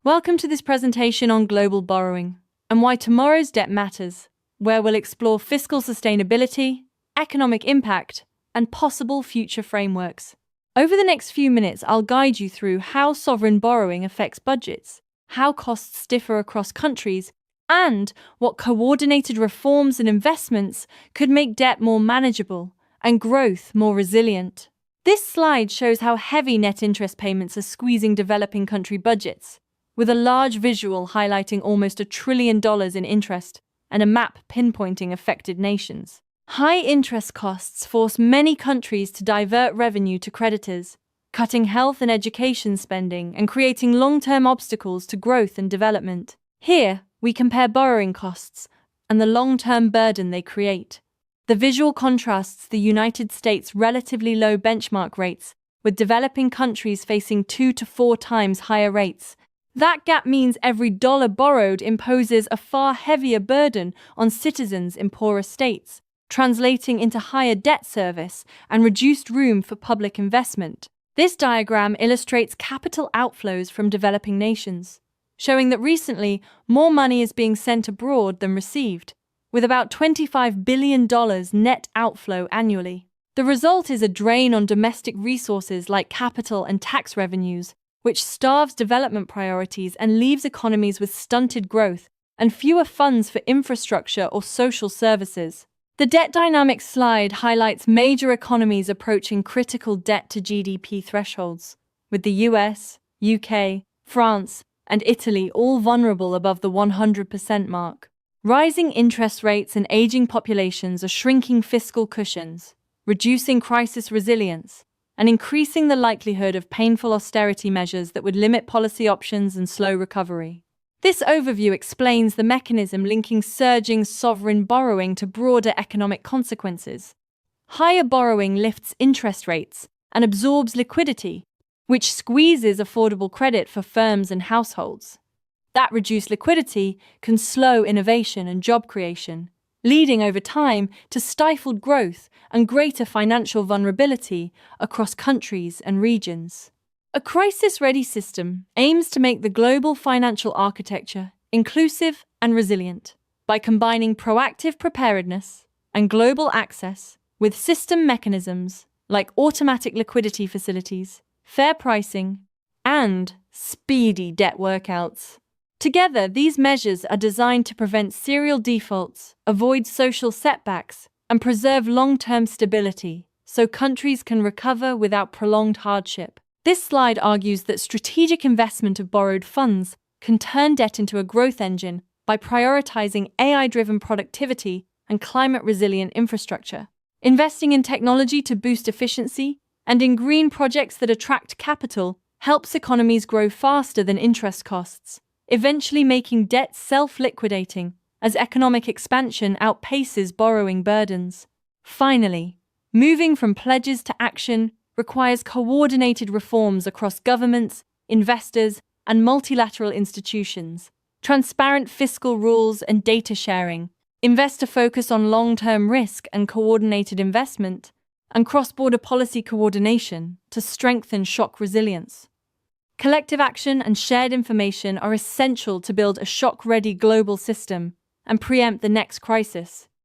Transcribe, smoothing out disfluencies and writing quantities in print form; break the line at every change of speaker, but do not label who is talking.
Welcome to this presentation on global borrowing and why tomorrow's debt matters, where we'll explore fiscal sustainability, economic impact, and possible future frameworks. Over the next few minutes, I'll guide you through how sovereign borrowing affects budgets, how costs differ across countries, and what coordinated reforms and investments could make debt more manageable and growth more resilient. This slide shows how heavy net interest payments are squeezing developing country budgets, with a large visual highlighting almost $1 trillion in interest and a map pinpointing affected nations. High interest costs force many countries to divert revenue to creditors, cutting health and education spending and creating long-term obstacles to growth and development. Here, we compare borrowing costs and the long-term burden they create. The visual contrasts the United States' relatively low benchmark rates with developing countries facing 2 to 4 times higher rates. That gap means every dollar borrowed imposes a far heavier burden on citizens in poorer states, translating into higher debt service and reduced room for public investment. This diagram illustrates capital outflows from developing nations, showing that recently more money is being sent abroad than received, with about $25 billion net outflow annually. The result is a drain on domestic resources like capital and tax revenues, which starves development priorities and leaves economies with stunted growth and fewer funds for infrastructure or social services. The debt dynamics slide highlights major economies approaching critical debt to GDP thresholds, with the US, UK, France, and Italy all vulnerable above the 100% mark. Rising interest rates and aging populations are shrinking fiscal cushions, reducing crisis resilience, and increasing the likelihood of painful austerity measures that would limit policy options and slow recovery. This overview explains the mechanism linking surging sovereign borrowing to broader economic consequences. Higher borrowing lifts interest rates and absorbs liquidity, which squeezes affordable credit for firms and households. That reduced liquidity can slow innovation and job creation, leading over time to stifled growth and greater financial vulnerability across countries and regions. A crisis-ready system aims to make the global financial architecture inclusive and resilient by combining proactive preparedness and global access with system mechanisms like automatic liquidity facilities, fair pricing, and speedy debt workouts. Together, these measures are designed to prevent serial defaults, avoid social setbacks, and preserve long-term stability so countries can recover without prolonged hardship. This slide argues that strategic investment of borrowed funds can turn debt into a growth engine by prioritizing AI-driven productivity and climate-resilient infrastructure, investing in technology to boost efficiency, and in green projects that attract capital helps economies grow faster than interest costs, eventually making debt self-liquidating as economic expansion outpaces borrowing burdens. Finally, moving from pledges to action requires coordinated reforms across governments, investors, and multilateral institutions, transparent fiscal rules and data sharing, investor focus on long-term risk and coordinated investment, and cross-border policy coordination to strengthen shock resilience. Collective action and shared information are essential to build a shock-ready global system and preempt the next crisis.